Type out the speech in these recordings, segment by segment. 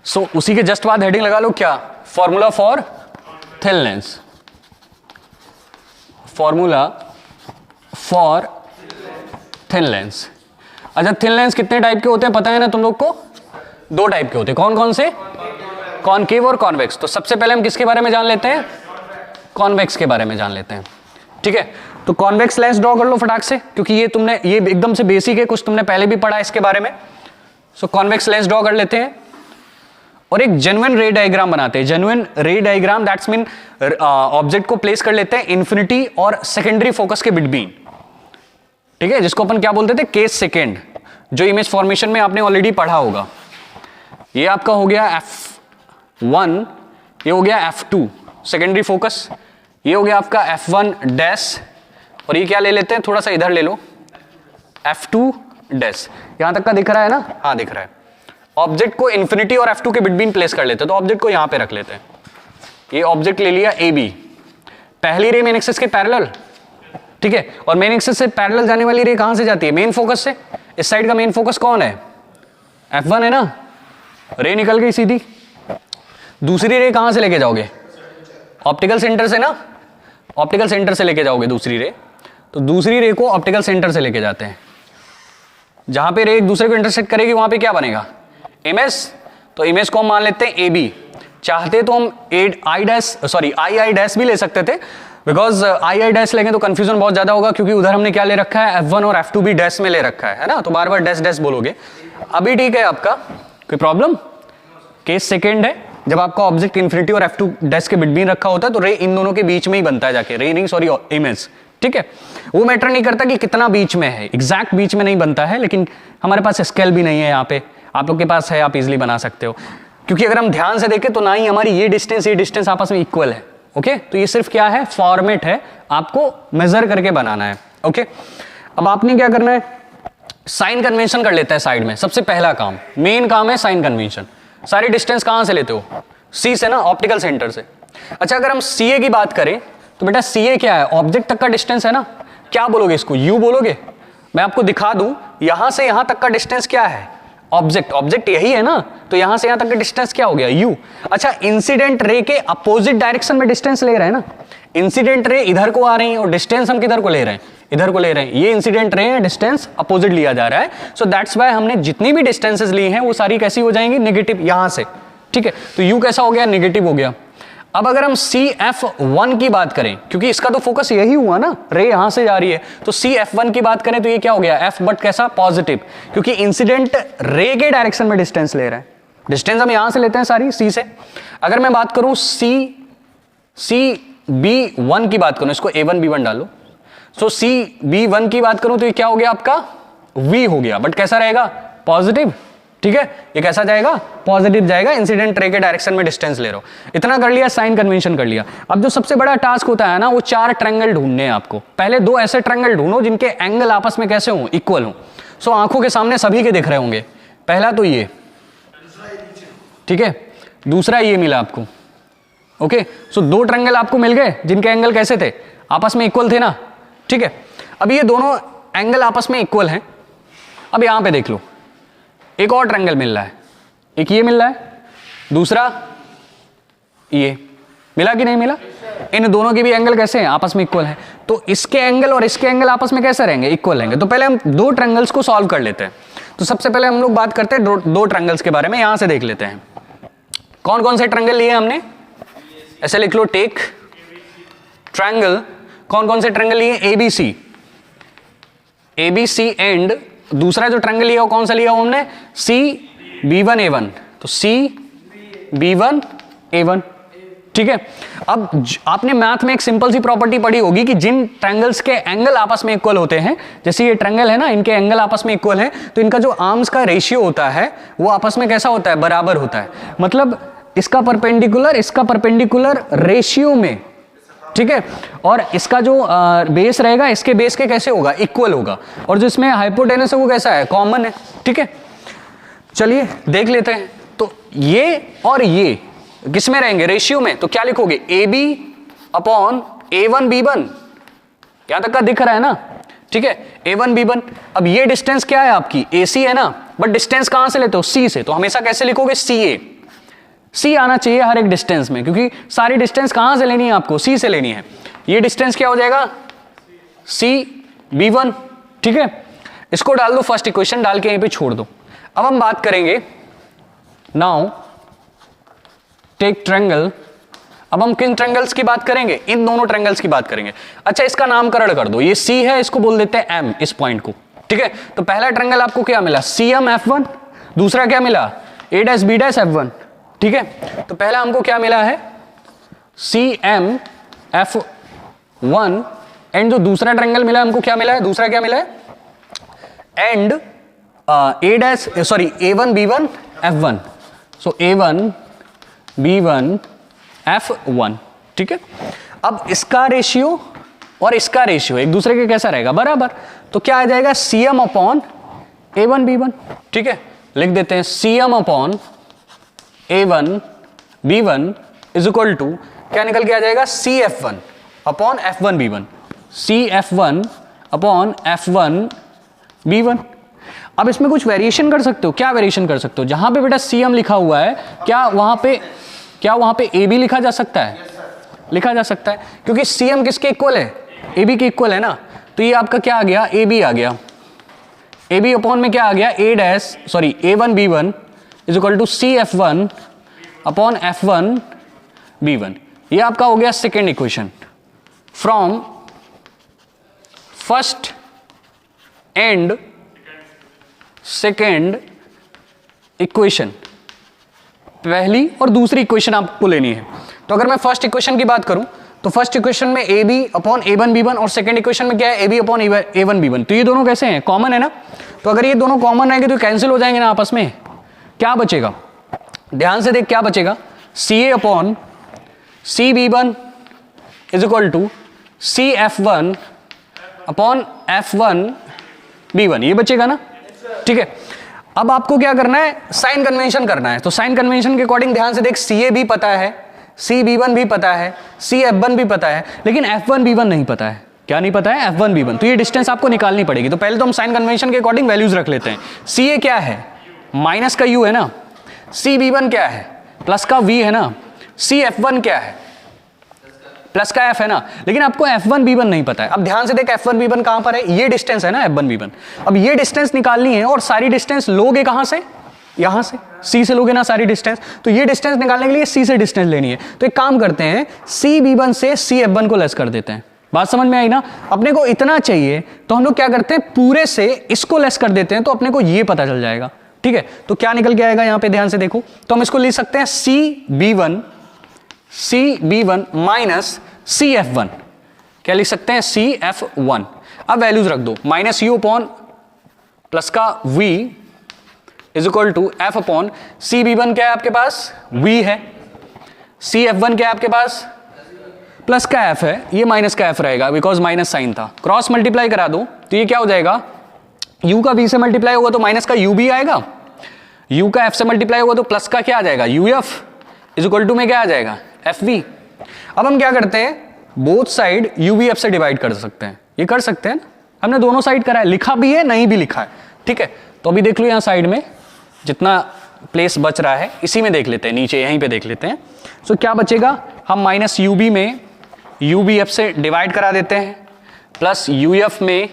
सो उसी के जस्ट बाद हेडिंग लगा लो क्या, formula for thin lens, formula for thin lens. अच्छा थिन लेंस कितने टाइप के होते हैं पता है ना तुम लोग को? 2 टाइप के होते हैं। कौन कौन से? कॉनकेव और कॉन्वेक्स। तो सबसे पहले हम किसके बारे में जान लेते हैं? कॉन्वेक्स के बारे में जान लेते हैं। ठीक है, तो कॉन्वेक्स लेंस ड्रॉ कर लो फटाक से, क्योंकि ये एकदम से बेसिक है, कुछ तुमने पहले भी पढ़ा है इसके बारे में। सो कॉन्वेक्स लेंस ड्रॉ कर लेते हैं और एक जेन्युइन रे डायग्राम बनाते हैं। जेन्युइन रे डायग्राम दैट्स मीन ऑब्जेक्ट को प्लेस कर लेते हैं इन्फिनिटी और सेकेंडरी फोकस के बिटवीन। ठीक है, जिसको अपन क्या बोलते थे? केस सेकेंड, जो इमेज फॉर्मेशन में आपने ऑलरेडी पढ़ा होगा। ये आपका हो गया F1, ये हो गया F2 सेकेंडरी फोकस, ये हो गया आपका F1 डैश, और ये क्या ले लेते हैं, थोड़ा सा इधर ले लो, F2 डैश। यहां तक का दिख रहा है ना? हाँ दिख रहा है। ऑब्जेक्ट को इन्फिनिटी और F2 के बिटवीन प्लेस कर लेते हैं, तो ऑब्जेक्ट को यहां पे रख लेते हैं। ये ऑब्जेक्ट ले लिया AB, पहली रे मेन एक्सिस के पैरेलल। ठीक है, और मेन एक्सिस से पैरेलल जाने वाली रे कहां से जाती है? मेन फोकस से। इस साइड का मेन फोकस कौन है? F1 है ना, रे निकल गई सीधी। दूसरी रे कहां से लेके जाओगे? ऑप्टिकल सेंटर से ना, ऑप्टिकल सेंटर से लेके जाओगे दूसरी रे। तो दूसरी रे को ऑप्टिकल सेंटर से लेके जाते हैं, जहां पे रे एक दूसरे को इंटरसेक्ट करेगी वहां पे क्या बनेगा? इमेज। तो इमेज को हम मान लेते हैं AB। चाहते तो हम आई डैश भी ले सकते थे, बिकॉज आई डैश लेंगे तो कंफ्यूजन बहुत ज्यादा होगा, क्योंकि उधर हमने क्या ले रखा है? F1 और F2 भी डैश में ले रखा है ना, तो बार बार डैश डैश बोलोगे। अभी ठीक है आपका, कोई प्रॉब्लम? केस सेकेंड है, जब आपका ऑब्जेक्ट इन्फिनिटी और F2 डैश के बिटवीन रखा होता है तो रे इन दोनों के बीच में ही बनता है जाके, रे नहीं सॉरी इमेज। ठीक है, वो मैटर नहीं करता कि कितना बीच में है, एग्जैक्ट बीच में नहीं बनता है, लेकिन हमारे पास स्केल भी नहीं है यहाँ पे, आप लोग के पास है, आप इजिली बना सकते हो। क्योंकि अगर हम ध्यान से देखें तो ना ही हमारी ये डिस्टेंस आपस में इक्वल है। ओके, तो ये सिर्फ क्या है? फॉर्मेट है, आपको मेजर करके बनाना है। ओके, अब आपने क्या करना है? साइन कन्वेंशन कर लेते हैं साइड में। सबसे पहला काम, मेन काम है साइन कन्वेंशन। सारी डिस्टेंस कहां से लेते हो? C से ना, ऑप्टिकल सेंटर से। अच्छा अगर हम CA की बात करें तो बेटा CA क्या है? ऑब्जेक्ट तक का डिस्टेंस है ना। क्या बोलोगे इसको? U बोलोगे? मैं आपको दिखा दूं, यहां से यहां तक का डिस्टेंस क्या है? ऑब्जेक्ट यही है ना, तो यहां से यहां तक का डिस्टेंस क्या हो गया? U। अच्छा इंसिडेंट रे के अपोजिट डायरेक्शन में डिस्टेंस ले रहे हैं ना, इंसिडेंट रे इधर को आ रही है और डिस्टेंस हम किधर को ले रहे हैं? इधर को ले रहे हैं। ये इंसिडेंट रे है, डिस्टेंस अपोजिट लिया जा रहा है। सो दैट्स व्हाई हमने जितनी भी डिस्टेंसेस ली हैं वो सारी कैसी हो जाएंगी? नेगेटिव, यहां से। ठीक है, तो U कैसा हो गया? नेगेटिव हो गया। अब अगर हम CF1 की बात करें, क्योंकि इसका तो फोकस यही हुआ ना, रे यहां से जा रही है, तो CF1 की बात करें तो ये क्या हो गया? F बट कैसा? पॉजिटिव, क्योंकि इंसिडेंट रे के डायरेक्शन में डिस्टेंस ले रहे हैं। डिस्टेंस हम यहां से लेते हैं सारी C से। अगर मैं बात करूं CB1 की बात करूं, इसको A1 B1 डालो, सो CB1 की बात करूं तो ये क्या हो गया आपका? V हो गया, बट कैसा रहेगा? पॉजिटिव। ठीक है, ये कैसा जाएगा? पॉजिटिव जाएगा, इंसिडेंट रे के डायरेक्शन में डिस्टेंस ले रहे हो। इतना कर लिया, साइन कन्वेंशन कर लिया। अब जो सबसे बड़ा टास्क होता है ना, वो 4 ट्रायंगल ढूंढने हैं आपको। पहले 2 ऐसे ट्रायंगल ढूंढो जिनके एंगल आपस में कैसे हो? इक्वल हो। सो आंखों के सामने सभी के दिख रहे होंगे। पहला तो ये, ठीक है, दूसरा ये मिला आपको। ओके, सो 2 ट्रायंगल आपको मिल गए जिनके एंगल कैसे थे? आपस में इक्वल थे ना। ठीक है, अब ये दोनों एंगल आपस में इक्वल हैं। अब यहां पे देख लो, एक और ट्रायंगल मिल रहा है, एक ये मिल रहा है, दूसरा ये मिला कि नहीं मिला? इन दोनों के भी एंगल कैसे हैं? आपस में इक्वल हैं। तो इसके एंगल और इसके एंगल आपस में कैसे रहेंगे? इक्वल रहेंगे। तो पहले हम 2 ट्रायंगल्स को सॉल्व कर लेते हैं। तो सबसे पहले हम लोग बात करते हैं 2 ट्रायंगल्स के बारे में। यहां से देख लेते हैं कौन कौन से ट्रायंगल लिए हमने। ऐसे लिख लो, टेक ट्रायंगल। कौन कौन से ट्रायंगल लिए? ABC एंड दूसरा जो ट्रायंगल लिया वो कौन सा लिया हमने? CB1A1। तो CB1A1। ठीक है, अब आपने मैथ में एक सिंपल सी प्रॉपर्टी पढ़ी होगी कि जिन ट्रायंगल्स के एंगल आपस में इक्वल होते हैं, जैसे ये ट्रायंगल है ना, इनके एंगल आपस में इक्वल है, तो इनका जो आर्म्स का रेशियो होता है वो आपस में कैसा होता है? बराबर होता है। मतलब इसका परपेंडिकुलर रेशियो में। ठीक है, और इसका जो बेस रहेगा इसके बेस के कैसे होगा? इक्वल होगा। और जो इसमें हाइपोटेनस है वो कैसा है? कॉमन है। ठीक है, चलिए देख लेते हैं। तो ये और ये किस में रहेंगे? रेशियो में। तो क्या लिखोगे? AB/A1B1। यहां तक का दिख रहा है ना? ठीक है, A1B1। अब ये डिस्टेंस क्या है आपकी? AC है ना, बट डिस्टेंस कहां से लेते हो? C से। तो हमेशा कैसे लिखोगे? CA। सी आना चाहिए हर एक डिस्टेंस में, क्योंकि सारी डिस्टेंस कहां से लेनी है आपको, सी से लेनी है। ये डिस्टेंस क्या हो जाएगा, सी b1, ठीक है। इसको डाल दो फर्स्ट इक्वेशन, डाल के यहीं पे छोड़ दो। अब हम बात करेंगे नाउ टेक ट्रायंगल। अब हम किन ट्रायंगल्स की बात करेंगे, इन दोनों ट्रायंगल्स की बात करेंगे। अच्छा, इसका नामकरण कर दो, ये C है, इसको बोल देते हैं M, इस पॉइंट को, ठीक है। तो पहला ट्रायंगल आपको क्या मिला, CM F1, दूसरा क्या मिला, A' B' F1, ठीक है। तो पहला हमको क्या मिला है, CM F1, एंड जो दूसरा ट्रायंगल मिला हमको क्या मिला है, दूसरा क्या मिला है, and A1 B1 F1, so A1 B1 F1, ठीक है। अब इसका रेशियो और इसका रेशियो एक दूसरे के कैसा रहेगा, बराबर। तो क्या आ जाएगा, CM अपॉन A1 B1, ठीक है। लिख देते हैं CM upon A1 B1 is equal to क्या निकल के आ जाएगा, CF1 upon F1 B1, CF1 upon F1 B1। अब इसमें कुछ वेरिएशन कर सकते हो, क्या वेरिएशन कर सकते हो, जहां पे बेटा CM लिखा हुआ है क्या वहां पे AB लिखा जा सकता है, लिखा जा सकता है, क्योंकि CM किसके इक्वल है, AB के इक्वल है ना। तो ये आपका क्या आ गया, AB आ गया, AB अपॉन में क्या आ गया, A1 B1 is equal to CF1 upon F1 B1। ये आपका हो गया second equation from first and second equation, पहली और दूसरी इक्वेशन आपको लेनी है। तो अगर मैं फर्स्ट इक्वेशन की बात करूं तो फर्स्ट इक्वेशन में AB अपॉन A1 B1 और सेकंड इक्वेशन में क्या है, AB अपॉन A1 B1। तो ये दोनों कैसे हैं, कॉमन है ना। तो अगर ये दोनों कॉमन रहेंगे तो कैंसिल हो जाएंगे ना आपस में। क्या बचेगा, ध्यान से देख क्या बचेगा, CA upon CB1 is equal to CF1 upon F1 B1, ये बचेगा ना, ठीक है। अब आपको क्या करना है, साइन कन्वेंशन करना है। तो साइन कन्वेंशन के अकॉर्डिंग ध्यान से देख, CA भी पता है, CB1 भी पता है, CF1 भी पता है, लेकिन F1 B1 नहीं पता है। क्या नहीं पता है, F1 B1। तो ये डिस्टेंस आपको निकालनी पड़ेगी। तो पहले तो हम साइन कन्वेंशन के अकॉर्डिंग वैल्यूज रख लेते हैं। CA क्या है, माइनस का U है ना, CB1 क्या है, प्लस का V है ना, CF1 क्या है, प्लस का F है ना। लेकिन आपको F1 B1 नहीं पता है। अब ध्यान से देख, F1 B1 कहां पर है, ये डिस्टेंस है ना F1 B1। अब ये डिस्टेंस निकालनी है और सारी डिस्टेंस लोगे कहां से, यहां से, C से लोगे ना सारी डिस्टेंस। तो ये डिस्टेंस निकालने के लिए C से डिस्टेंस लेनी है। तो एक काम करते हैं, CB1 से CF1 को लेस कर देते हैं। बात समझ में आई ना। अपने को इतना चाहिए तो हम लोग क्या करते हैं, पूरे से इसको लेस कर देते हैं, तो अपने को ये पता चल जाएगा, ठीक है। तो क्या निकल के आएगा, यहां पे ध्यान से देखो। तो हम इसको लिख सकते हैं CB1 माइनस CF1, क्या लिख सकते हैं, CF1। अब वैल्यूज रख दो, माइनस U अपॉन प्लस का V is equal to F upon CB1 क्या है आपके पास, V है, CF1 क्या है आपके पास, प्लस का F है, ये माइनस का F रहेगा बिकॉज माइनस साइन था। क्रॉस मल्टीप्लाई करा दो तो ये क्या हो जाएगा, U का V से मल्टीप्लाई होगा तो माइनस का U भी आएगा, U का F से मल्टीप्लाई होगा तो प्लस का क्या आ जाएगा, UF इज इक्वल टू में क्या आ जाएगा, FV। अब हम क्या करते हैं, बोथ साइड UVF से डिवाइड कर सकते हैं। ये कर सकते हैं, हमने दोनों साइड करा है, लिखा भी है नहीं भी लिखा है, ठीक है। तो अभी देख लो यहाँ साइड में जितना प्लेस बच रहा है इसी में देख लेते हैं, नीचे यहीं पे देख लेते हैं। सो क्या बचेगा, हम माइनस UB में UVF से डिवाइड करा देते हैं, प्लस UF में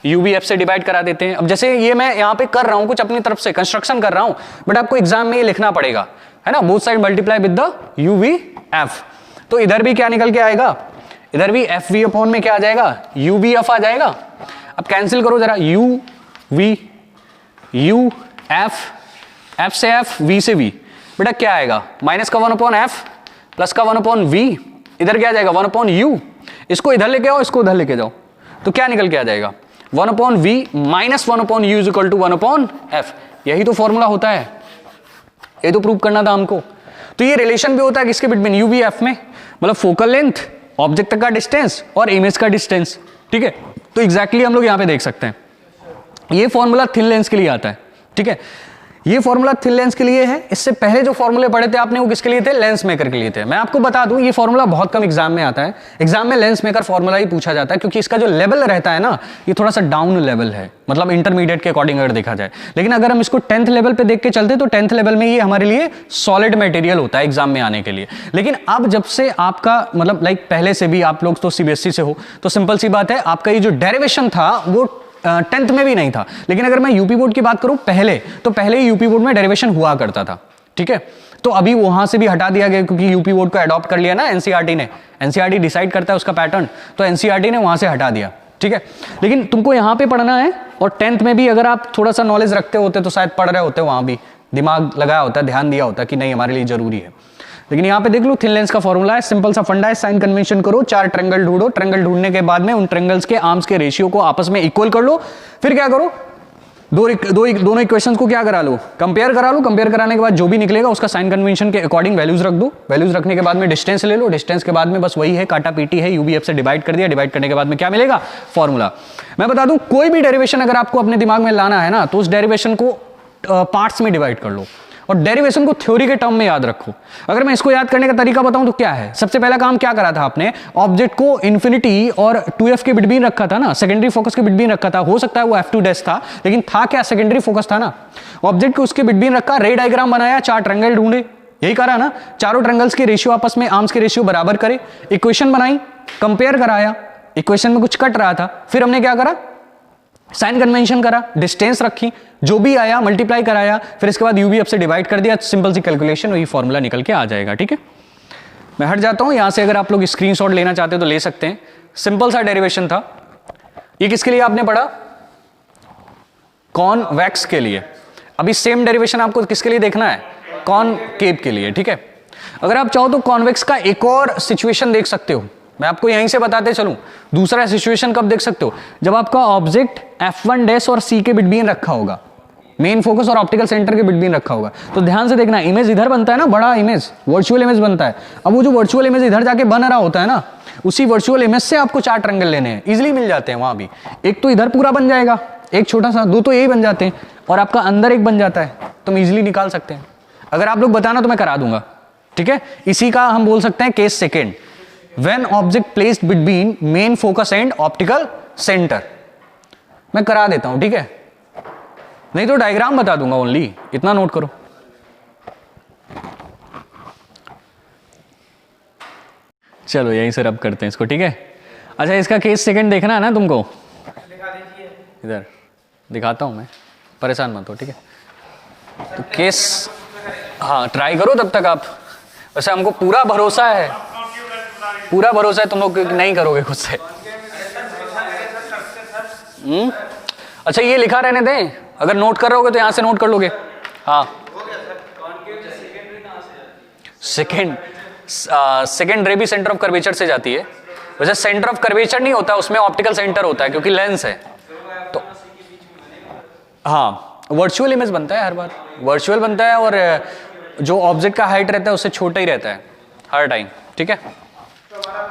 UVF से डिवाइड करा देते हैं। अब जैसे ये मैं यहाँ पे कर रहा हूँ, कुछ अपनी तरफ से कंस्ट्रक्शन कर रहा हूँ, बट आपको एग्जाम में ये लिखना पड़ेगा, है ना, both side multiply with the UVF। तो इधर भी क्या निकल के आएगा, इधर भी FV अपॉन में क्या आ जाएगा, UVF आ जाएगा। अब कैंसिल करो जरा, UF, F से F, V से V, बेटा क्या आएगा, माइनस का 1 अपॉन F प्लस का 1 अपॉन V, इधर क्या आ जाएगा 1 अपॉन U। इसको इधर लेके आओ, इसको उधर लेके जाओ, तो क्या निकल के आ जाएगा 1 upon V minus 1 upon U is equal to 1 upon F। यही तो फॉर्मूला होता है, ये तो प्रूव करना था हमको। तो ये रिलेशन भी होता है किसके बिटवीन, UVF में, मतलब फोकल लेंथ, ऑब्जेक्ट का डिस्टेंस और इमेज का डिस्टेंस, ठीक है। तो एग्जैक्टली हम लोग यहाँ पे देख सकते हैं, ये फॉर्मूला थिन लेंस के लिए आता है, ठीक है। ये फॉर्मूला थिन लेंस के लिए है। इससे पहले जो फॉर्मूले पढ़े थे आपने वो किसके लिए थे? लेंस मेकर के लिए थे। मैं आपको बता दूं ये फॉर्मूला बहुत कम एग्जाम में आता है। एग्जाम में लेंस मेकर फॉर्मूला ही पूछा जाता है क्योंकि इसका जो लेवल रहता है ना ये थोड़ा सा डाउन लेवल है, मतलब इंटरमीडिएट के अकॉर्डिंग अगर देखा जाए। लेकिन अगर हम इसको 10th लेवल पे देख के चलते तो 10th लेवल में ये हमारे लिए सॉलिड मटेरियल होता है एग्जाम में आने के लिए। लेकिन अब जब से आपका मतलब लाइक पहले से भी आप लोग तो सीबीएसई से हो तो सिंपल सी बात है, आपका ये जो डेरिवेशन था वो 10th में भी नहीं था। लेकिन अगर मैं यूपी बोर्ड की बात करूं पहले ही यूपी बोर्ड में डेरिवेशन हुआ करता था, ठीक है। तो अभी वहां से भी हटा दिया गया क्योंकि यूपी बोर्ड को अडॉप्ट कर लिया ना एनसीईआरटी ने। एनसीईआरटी डिसाइड करता है उसका पैटर्न, तो एनसीईआरटी ने वहां से हटा दिया, ठीक है। लेकिन तुमको यहां पे पढ़ना है और 10th में भी अगर आप थोड़ा सा नॉलेज रखते होते तो शायद पढ़ रहे होते, वहां भी दिमाग लगाया होता, ध्यान दिया होता कि नहीं हमारे लिए जरूरी है। लेकिन यहां पे देख लो थिन लेंस का फॉर्मूला है, सिंपल सा फंडा है, साइन कन्वेंशन करो, 4 ट्रायंगल ढूंढो, ट्रायंगल ढूंढने के बाद में उन ट्रायंगल्स के आर्म्स के रेशियो को आपस में इक्वल कर लो। फिर क्या करो, दोनों इक्वेशंस को क्या करा लो, कंपेयर करा लो। कंपेयर कराने के बाद जो भी निकलेगा उसका साइन कन्वेंशन के अकॉर्डिंग वैल्यूज रख दो। वैल्यूज रखने के बाद में डिस्टेंस ले लो, डिस्टेंस के बाद में बस वही है काटा पीटी है, यूबीएफ से डिवाइड कर दिया, डिवाइड करने के बाद में क्या मिलेगा, फॉर्मूला। मैं बता दूं कोई भी डेरिवेशन अगर आपको अपने दिमाग में लाना है ना तो उस डेरिवेशन को पार्ट्स में डिवाइड कर लो और डेरिवेशन को थ्योरी के टर्म में याद रखो। अगर मैं इसको याद करने का तरीका बताऊं तो क्या है, सबसे पहला काम क्या करा था आपने, ऑब्जेक्ट को इन्फिनिटी और 2f के बिटवीन रखा था ना, सेकेंडरी फोकस के बिटवीन रखा था। हो सकता है वो f2 डैश था लेकिन था क्या, सेकेंडरी फोकस था ना। ऑब्जेक्ट को उसके बिटवीन रखा, रे डायग्राम बनाया, 4 ट्रायंगल ढूंढे, यही करा ना। चारों ट्रायंगल्स के रेशियो आपस में आर्म्स के रेशियो बराबर करे, इक्वेशन बनाई, कंपेयर कराया, इक्वेशन में कुछ कट रहा था, फिर हमने क्या करा, साइन कन्वेंशन करा, डिस्टेंस रखी, जो भी आया मल्टीप्लाई कराया, फिर इसके बाद यूबीएफ से डिवाइड कर दिया, सिंपल सी कैलकुलेशन, वही फॉर्मूला निकल के आ जाएगा, ठीक है। मैं हट जाता हूं यहां से, अगर आप लोग स्क्रीनशॉट लेना चाहते हो तो ले सकते हैं। सिंपल सा डेरिवेशन था ये, किसके लिए आपने पढ़ा, कॉन्वेक्स के लिए। अभी सेम डेरिवेशन आपको किसके लिए देखना है, कॉनकेव के लिए, ठीक है। अगर आप चाहो तो कॉन्वेक्स का एक और सिचुएशन देख सकते हो, मैं आपको यहीं से बताते चलूं। दूसरा सिचुएशन कब देख सकते हो, जब आपका ऑब्जेक्ट f1 डैश और c के बिटवीन रखा होगा, मेन फोकस और ऑप्टिकल सेंटर के बिटवीन रखा होगा। तो ध्यान से देखना, इमेज इधर बनता है ना, बड़ा इमेज, वर्चुअल इमेज बनता है। अब वो जो वर्चुअल इमेज इधर जाके बन रहा होता है ना, उसी वर्चुअल इमेज से आपको 4 ट्रायंगल लेने हैं, इजिली मिल जाते हैं वहां भी। एक तो इधर पूरा बन जाएगा, एक छोटा सा, 2 तो यही बन जाते हैं, और आपका अंदर एक बन जाता है, तुम इजिली निकाल सकते हैं। अगर आप लोग बताना तो मैं करा दूंगा, ठीक है। इसी का हम बोल सकते हैं case second, when object placed between main focus and optical center। मैं करा देता हूं, ठीक है, नहीं तो डायग्राम बता दूंगा ओनली, इतना नोट करो। चलो यहीं से रब करते हैं इसको, ठीक है। अच्छा इसका केस सेकंड देखना है ना तुमको, दिखा दीजिए, इधर दिखाता हूं मैं, परेशान मत हो, ठीक है। तो केस, हाँ ट्राई करो तब तक आप, वैसे हमको पूरा भरोसा है तुम लोग नहीं करोगे खुद से। अच्छा ये लिखा रहने दें, अगर नोट कर रहोगे तो यहां से नोट कर लोगे। हाँ सेकेंड रे भी सेंटर ऑफ कर्वेचर से जाती है, वैसे सेंटर ऑफ कर्वेचर नहीं होता उसमें, ऑप्टिकल सेंटर होता है क्योंकि लेंस है। तो हाँ वर्चुअल इमेज बनता है, हर बार वर्चुअल बनता है, और जो ऑब्जेक्ट का हाइट रहता है उससे छोटा ही रहता है हर टाइम, ठीक है।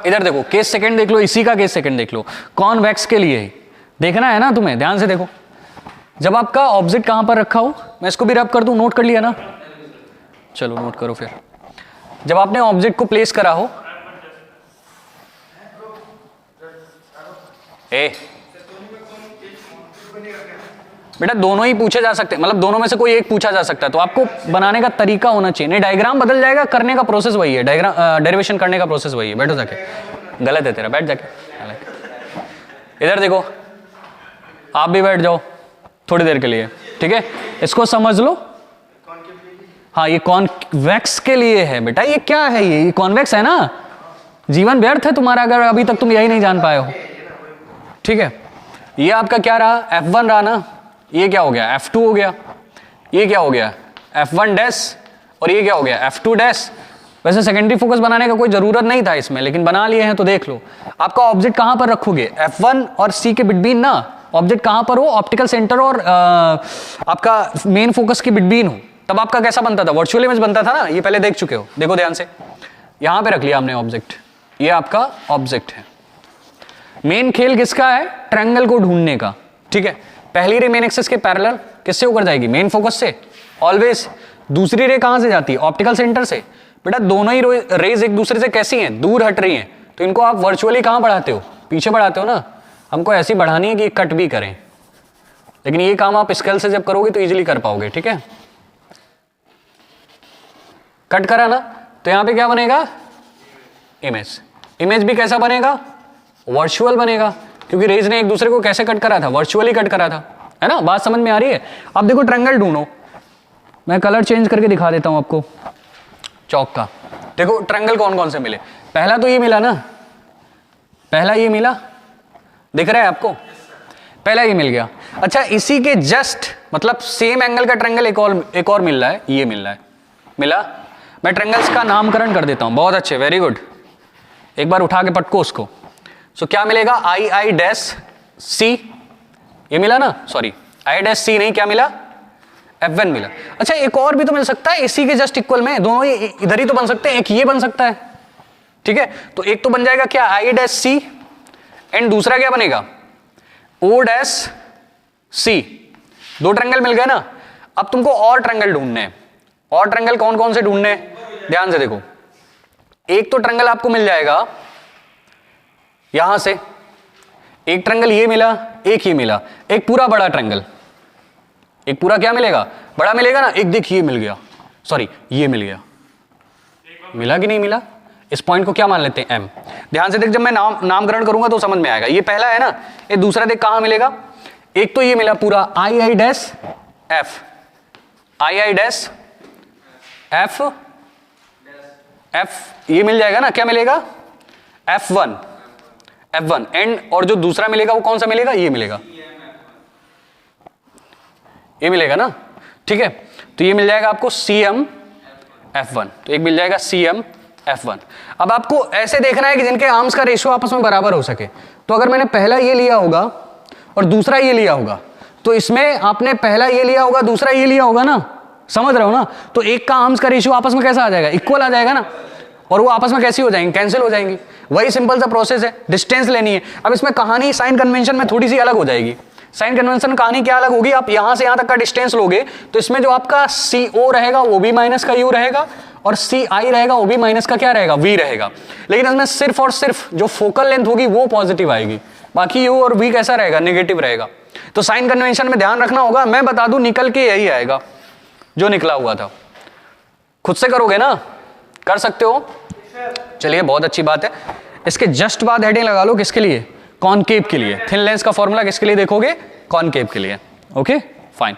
इधर देखो केस सेकंड देख लो, इसी का केस सेकंड देख लो, कॉन्वेक्स के लिए देखना है ना तुम्हें, ध्यान से देखो। जब आपका ऑब्जेक्ट कहां पर रखा हो, मैं इसको भी रब कर दूं, नोट कर लिया ना, चलो नोट करो। फिर जब आपने ऑब्जेक्ट को प्लेस करा हो, बेटा दोनों ही पूछे जा सकते हैं, मतलब दोनों में से कोई एक पूछा जा सकता है, तो आपको बनाने का तरीका होना चाहिए। नहीं डायग्राम बदल जाएगा, करने का प्रोसेस वही है, डायग्राम डेरिवेशन करने का प्रोसेस वही है। बैठो जाके, गलत है तेरा, बैठ जाके। इधर देखो, आप भी बैठ जाओ थोड़ी देर के लिए, ठीक है। इसको समझ लो, हाँ ये कॉन्वेक्स के लिए है बेटा। ये क्या है, ये कॉन्वेक्स है ना, जीवन व्यर्थ है तुम्हारा अगर अभी तक तुम यही नहीं जान पाए हो, ठीक है। ये आपका क्या रहा, f1 रहा ना, ये क्या हो गया, f2 हो गया, ये क्या हो गया, f1 डैश, और ये क्या हो गया, f2 डैश। वैसे सेकेंडरी फोकस बनाने का कोई जरूरत नहीं था इसमें, लेकिन बना लिए हैं तो देख लो। आपका ऑब्जेक्ट कहां पर रखोगे, f1 और c के बिटवीन ना, ऑब्जेक्ट कहां पर हो, ऑप्टिकल सेंटर और आपका मेन फोकस के बिटवीन हो, तब आपका कैसा बनता था, वर्चुअल इमेज बनता था ना, ये पहले देख चुके हो। देखो ध्यान से, यहां पे रख लिया हमने ऑब्जेक्ट, ये आपका ऑब्जेक्ट है। मेन खेल किसका है, ट्रायंगल को ढूंढने का, ठीक है। पहली रे मेन एक्सिस के पैरेलल किससे होकर जाएगी, मेन फोकस से, ऑलवेज। दूसरी रे कहां से जाती है? ऑप्टिकल सेंटर से। बेटा दोनों ही रेज एक दूसरे से कैसी हैं? दूर हट रही हैं, तो इनको आप वर्चुअली कहां बढ़ाते हो? पीछे बढ़ाते हो ना। हमको ऐसी बढ़ानी है कि कट भी करें, लेकिन ये काम आप स्केल से जब करोगे तो इजीली कर पाओगे। ठीक है, कट करा ना, तो यहां पे क्या बनेगा? इमेज। इमेज भी कैसा बनेगा? वर्चुअल बनेगा, क्योंकि रेज ने एक दूसरे को कैसे कट करा था? वर्चुअली कट करा था, है ना। बात समझ में आ रही है? अब देखो ट्रायंगल ढूंढो, मैं कलर चेंज करके दिखा देता हूं आपको चौक का। देखो ट्रायंगल कौन कौन से मिले। पहला तो ये मिला ना, पहला ये मिला, दिख रहा है आपको? पहला ये मिल गया। अच्छा, इसी के जस्ट मतलब सेम एंगल का ट्रायंगल एक और मिल रहा है, ये मिल रहा है। मिला? मैं ट्रायंगल्स का नामकरण कर देता हूं। बहुत अच्छे, वेरी गुड। एक बार उठा के पटको उसको। सो क्या मिलेगा? आई डैश सी, ये मिला ना, सॉरी आई डैश सी नहीं, क्या मिला? F1 मिला। अच्छा, एक और भी तो मिल सकता है इसी के जस्ट इक्वल में, दोनों ही इधर ही तो बन सकते हैं, एक ये बन सकता है। ठीक है, तो एक तो बन जाएगा क्या? आई डैश सी, एंड दूसरा क्या बनेगा? O dash C. दो ट्रायंगल मिल गए ना। अब तुमको और ट्रायंगल ढूंढने हैं। और ट्रायंगल कौन कौन से ढूंढने हैं? ध्यान से देखो। एक तो ट्रायंगल आपको मिल जाएगा यहां से, एक ट्रायंगल ये मिला, एक ये मिला, एक पूरा बड़ा ट्रायंगल। एक पूरा क्या मिलेगा? बड़ा मिलेगा ना। एक देखिए मिल गया, सॉरी ये मिल गया। मिला कि नहीं मिला? इस पॉइंट को क्या मान लेते हैं? M। ध्यान से देख, जब मैं नामकरण करूंगा तो समझ में आएगा। ये पहला है ना, ये दूसरा देख कहां मिलेगा? एक तो ये मिला पूरा I dash F, I dash F, F ये मिल जाएगा ना। क्या मिलेगा? F1, F1 एंड, और जो दूसरा मिलेगा वो कौन सा मिलेगा? ये मिलेगा, ये मिलेगा ना। ठीक है, तो ये मिल जाएगा आपको CM F1, तो एक मिल जाएगा CM F1। अब आपको ऐसे देखना है कि जिनके आर्म्स का रेशियो आपस में बराबर हो सके। तो अगर मैंने पहला ये लिया होगा और दूसरा ये लिया होगा, तो इसमें आपने पहला ये लिया होगा, दूसरा ये लिया होगा ना, समझ रहे हो ना। तो एक का आर्म्स का रेशियो आपस में कैसा आ जाएगा? इक्वल आ जाएगा ना। और वो आपस में कैसी हो जाएंगी? कैंसिल हो जाएंगी। वही सिंपल सा प्रोसेस है, डिस्टेंस लेनी है। अब इसमें कहानी साइन कन्वेंशन में थोड़ी सी अलग हो जाएगी। साइन कन्वेंशन कहानी क्या अलग होगी? आप यहां से यहां तक का डिस्टेंस लोगे तो इसमें जो आपका CO रहेगा वो भी माइनस का U रहेगा, और CI रहेगा वो भी माइनस का क्या रहेगा? V रहेगा। लेकिन इसमें सिर्फ और सिर्फ जो फोकल लेंथ होगी वो पॉजिटिव आएगी, बाकी U और V कैसा रहेगा? नेगेटिव रहेगा। तो साइन कन्वेंशन में ध्यान रखना होगा। मैं बता दूं, निकल के यही आएगा जो निकला हुआ था। खुद से करोगे ना, कर सकते हो। चलिए, बहुत अच्छी बात है। इसके जस्ट बाद हेडिंग लगा लो, किसके लिए? कॉनकेव के लिए। थिन लेंस का फॉर्मूला किसके लिए देखोगे? कॉनकेव के लिए। Okay, fine.